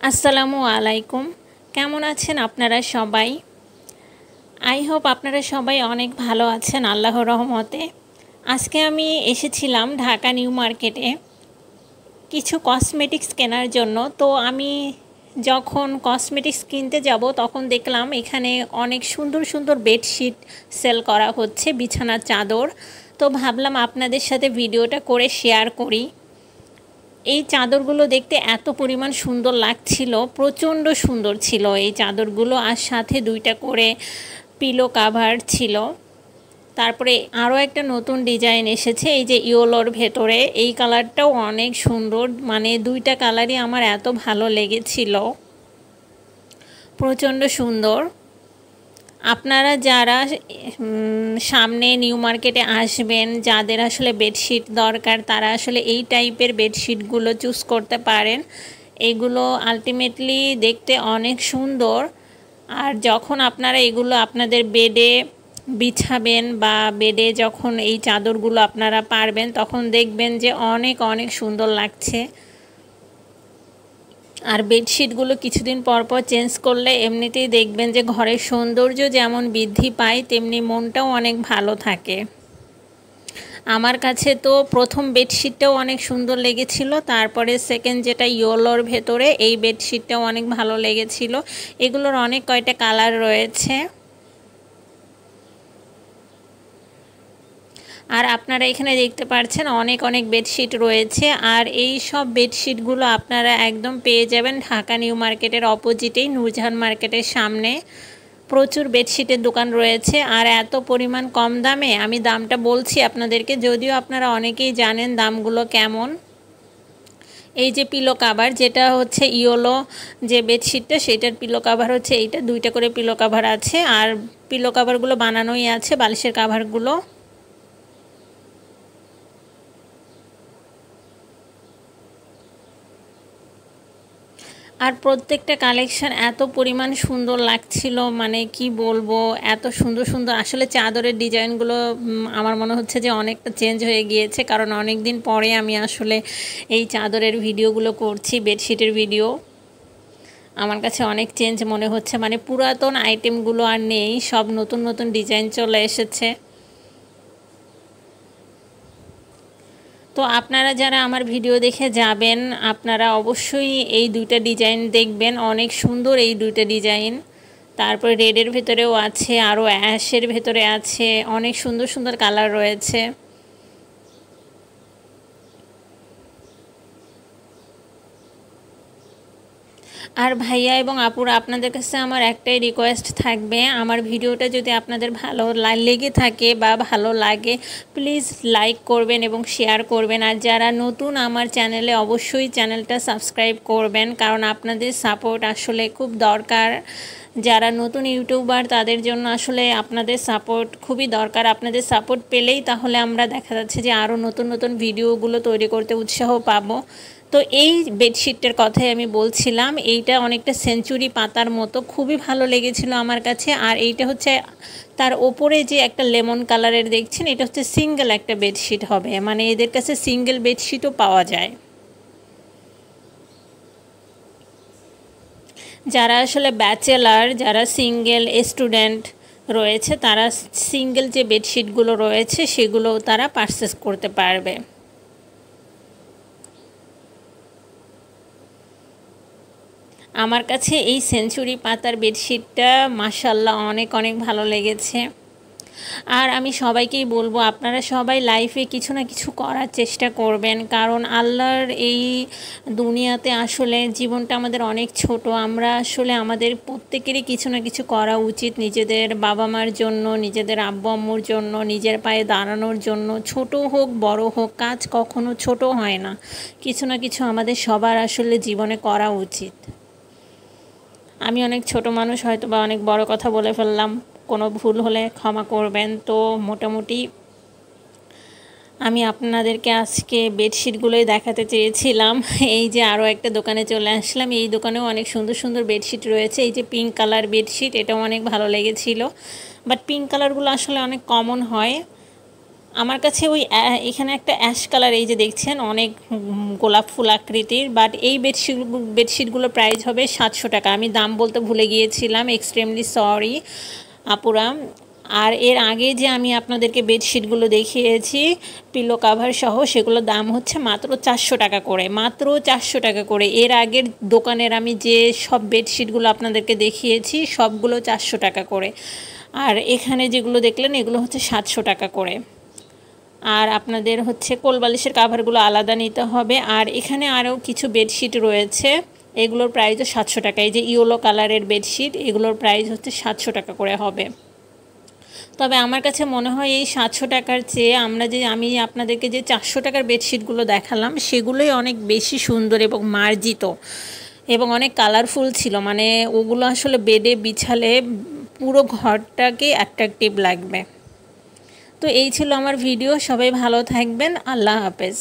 আসসালামু আলাইকুম। কেমন আছেন আপনারা সবাই? আই হোপ আপনারা সবাই অনেক ভালো আছেন আল্লাহর রহমতে। আজকে আমি এসেছিলাম ঢাকা নিউ মার্কেটে কিছু কসমেটিক্স কেনার জন্য। তো আমি যখন কসমেটিক্স কিনতে যাব তখন দেখলাম এখানে অনেক সুন্দর সুন্দর বেডশিট সেল করা হচ্ছে, বিছানার চাদর। তো ভাবলাম আপনাদের সাথে ভিডিওটা করে শেয়ার করি। এই চাদরগুলো দেখতে এত পরিমাণ সুন্দর লাগছিল, প্রচণ্ড সুন্দর ছিল এই চাদরগুলো। আর সাথে দুইটা করে পিলো কাভার ছিল। তারপরে আরও একটা নতুন ডিজাইন এসেছে এই যে ইয়োলোর ভেতরে, এই কালারটাও অনেক সুন্দর। মানে দুইটা কালারই আমার এত ভালো লেগেছিল, প্রচণ্ড সুন্দর। আপনারা যারা সামনে নিউ মার্কেটে আসবেন, যাদের আসলে বেডশিট দরকার, তারা আসলে এই টাইপের বেডশিটগুলো চুজ করতে পারেন। এগুলো আলটিমেটলি দেখতে অনেক সুন্দর। আর যখন আপনারা এগুলো আপনাদের বেডে বিছাবেন বা বেডে যখন এই চাদরগুলো আপনারা পারবেন, তখন দেখবেন যে অনেক অনেক সুন্দর লাগছে। আর বেডশিটগুলো কিছুদিন পর পর চেঞ্জ করলে এমনিতেই দেখবেন যে ঘরের সৌন্দর্য যেমন বৃদ্ধি পায়, তেমনি মনটাও অনেক ভালো থাকে। আমার কাছে তো প্রথম বেডশিটটাও অনেক সুন্দর লেগেছিল, তারপরে সেকেন্ড যেটা ইয়োলোর ভেতরে, এই বেডশিটটাও অনেক ভালো লেগেছিল। এগুলোর অনেক কয়টা কালার রয়েছে। আর আপনারা এখানে দেখতে পাচ্ছেন অনেক অনেক বেডশিট রয়েছে। আর এই সব বেডশিটগুলো আপনারা একদম পেয়ে যাবেন ঢাকা নিউ মার্কেটের অপোজিটেই, নূরজাহান মার্কেটের সামনে। প্রচুর বেডশিটের দোকান রয়েছে আর এত পরিমাণ কম দামে। আমি দামটা বলছি আপনাদেরকে, যদিও আপনারা অনেকেই জানেন দামগুলো কেমন। এই যে পিলো কাভার, যেটা হচ্ছে ইয়োলো যে বেডশিটটা, সেটার পিলো কাভার হচ্ছে এইটা, দুইটা করে পিলো কাভার আছে। আর পিলো কাভারগুলো বানানোই আছে, বালিশের কাভারগুলো। আর প্রত্যেকটা কালেকশন এত পরিমাণ সুন্দর লাগছিল, মানে কি বলবো, এত সুন্দর সুন্দর। আসলে চাদরের ডিজাইনগুলো আমার মনে হচ্ছে যে অনেকটা চেঞ্জ হয়ে গিয়েছে, কারণ অনেক দিন পরে আমি আসলে এই চাদরের ভিডিওগুলো করছি, বেডশিটের ভিডিও। আমার কাছে অনেক চেঞ্জ মনে হচ্ছে, মানে পুরাতন আইটেমগুলো আর নেই, সব নতুন নতুন ডিজাইন চলে এসেছে। তো আপনারা যারা আমার ভিডিও দেখে যাবেন, আপনারা অবশ্যই এই দুইটা ডিজাইন দেখবেন, অনেক সুন্দর এই দুইটা ডিজাইন। তারপরে রেডের ভেতরেও আছে, আরও অ্যাশের ভেতরে আছে, অনেক সুন্দর সুন্দর কালার রয়েছে। আর ভাইয়া এবং আপুরা, আপনাদের কাছে আমার একটাই রিকোয়েস্ট থাকবে, আমার ভিডিওটা যদি আপনাদের ভালো লেগে থাকে বা ভালো লাগে, প্লিজ লাইক করবেন এবং শেয়ার করবেন। আর যারা নতুন আমার চ্যানেলে, অবশ্যই চ্যানেলটা সাবস্ক্রাইব করবেন, কারণ আপনাদের সাপোর্ট আসলে খুব দরকার। যারা নতুন ইউটিউবার তাদের জন্য আসলে আপনাদের সাপোর্ট খুবই দরকার। আপনাদের সাপোর্ট পেলেই তাহলে আমরা দেখা যাচ্ছে যে আরও নতুন নতুন ভিডিওগুলো তৈরি করতে উৎসাহ পাবো। তো এই বেডশিটটার কথাই আমি বলছিলাম, এইটা অনেকটা সেঞ্চুরি পাতার মতো, খুবই ভালো লেগেছিল আমার কাছে। আর এইটা হচ্ছে তার ওপরে যে একটা লেমন কালারের দেখছেন, এটা হচ্ছে সিঙ্গেল একটা বেডশিট হবে, মানে এদের কাছে সিঙ্গেল বেডশিটও পাওয়া যায়। যারা আসলে ব্যাচেলার, যারা সিঙ্গেল স্টুডেন্ট রয়েছে, তারা সিঙ্গেল যে বেডশিটগুলো রয়েছে সেগুলো তারা পারচেস করতে পারবে। আমার কাছে এই সেঞ্চুরি পাতার বেডশিটটা মাশাআল্লাহ অনেক অনেক ভালো লেগেছে। আর আমি সবাইকেই বলবো, আপনারা সবাই লাইফে কিছু না কিছু করার চেষ্টা করবেন, কারণ আল্লাহর এই দুনিয়াতে আসলে জীবনটা আমাদের অনেক ছোট। আমরা আসলে আমাদের প্রত্যেকেরই কিছু না কিছু করা উচিত, নিজেদের বাবা মার জন্য, নিজেদের আব্বু আম্মুর জন্য, নিজের পায়ে দাঁড়ানোর জন্য। ছোট হোক বড় হোক, কাজ কখনো ছোট হয় না। কিছু না কিছু আমাদের সবার আসলে জীবনে করা উচিত। আমি অনেক ছোট মানুষ, হয়তো বা অনেক বড় কথা বলে ফেললাম, কোনো ভুল হলে ক্ষমা করবেন। তো মোটামুটি আমি আপনাদেরকে আজকে বেডশিটগুলোই দেখাতে চেয়েছিলাম। এই যে আরও একটা দোকানে চলে আসলাম, এই দোকানেও অনেক সুন্দর সুন্দর বেডশিট রয়েছে। এই যে পিঙ্ক কালার বেডশিট, এটাও অনেক ভালো লেগেছিল, বাট পিঙ্ক কালারগুলো আসলে অনেক কমন হয়। আমার কাছে ওই এখানে একটা অ্যাশ কালার এই যে দেখছেন অনেক গোলাপ ফুল আকৃতির, বাট এই বেডশিটগুলোর প্রাইস হবে 700 টাকা। আমি দাম বলতে ভুলে গিয়েছিলাম, এক্সট্রিমলি সরি আপুরা। আর এর আগে যে আমি আপনাদেরকে বেডশিটগুলো দেখিয়েছি পিলো কাভার সহ, সেগুলোর দাম হচ্ছে মাত্র 400 টাকা করে, মাত্র 400 টাকা করে। এর আগের দোকানের আমি যে সব বেডশিটগুলো আপনাদেরকে দেখিয়েছি সবগুলো 400 টাকা করে, আর এখানে যেগুলো দেখলেন এগুলো হচ্ছে 700 টাকা করে। আর আপনাদের হচ্ছে কোলবালিশের কাভারগুলো আলাদা নিতে হবে। আর এখানে আরও কিছু বেডশিট রয়েছে, এগুলোর প্রাইসও 700 টাকা। এই যে ইয়েলো কালারের বেডশিট, এগুলোর প্রাইস হচ্ছে 700 টাকা করে হবে। তবে আমার কাছে মনে হয় এই 700 টাকার চেয়ে আমি আপনাদেরকে যে 400 টাকার বেডশিটগুলো দেখালাম সেগুলোই অনেক বেশি সুন্দর এবং মার্জিত এবং অনেক কালারফুল ছিল। মানে ওগুলো আসলে বেডে বিছালে পুরো ঘরটাকে অ্যাট্রাকটিভ লাগবে। তো এই ছিল আমার ভিডিও। সবাই ভালো থাকবেন। আল্লাহ হাফেজ।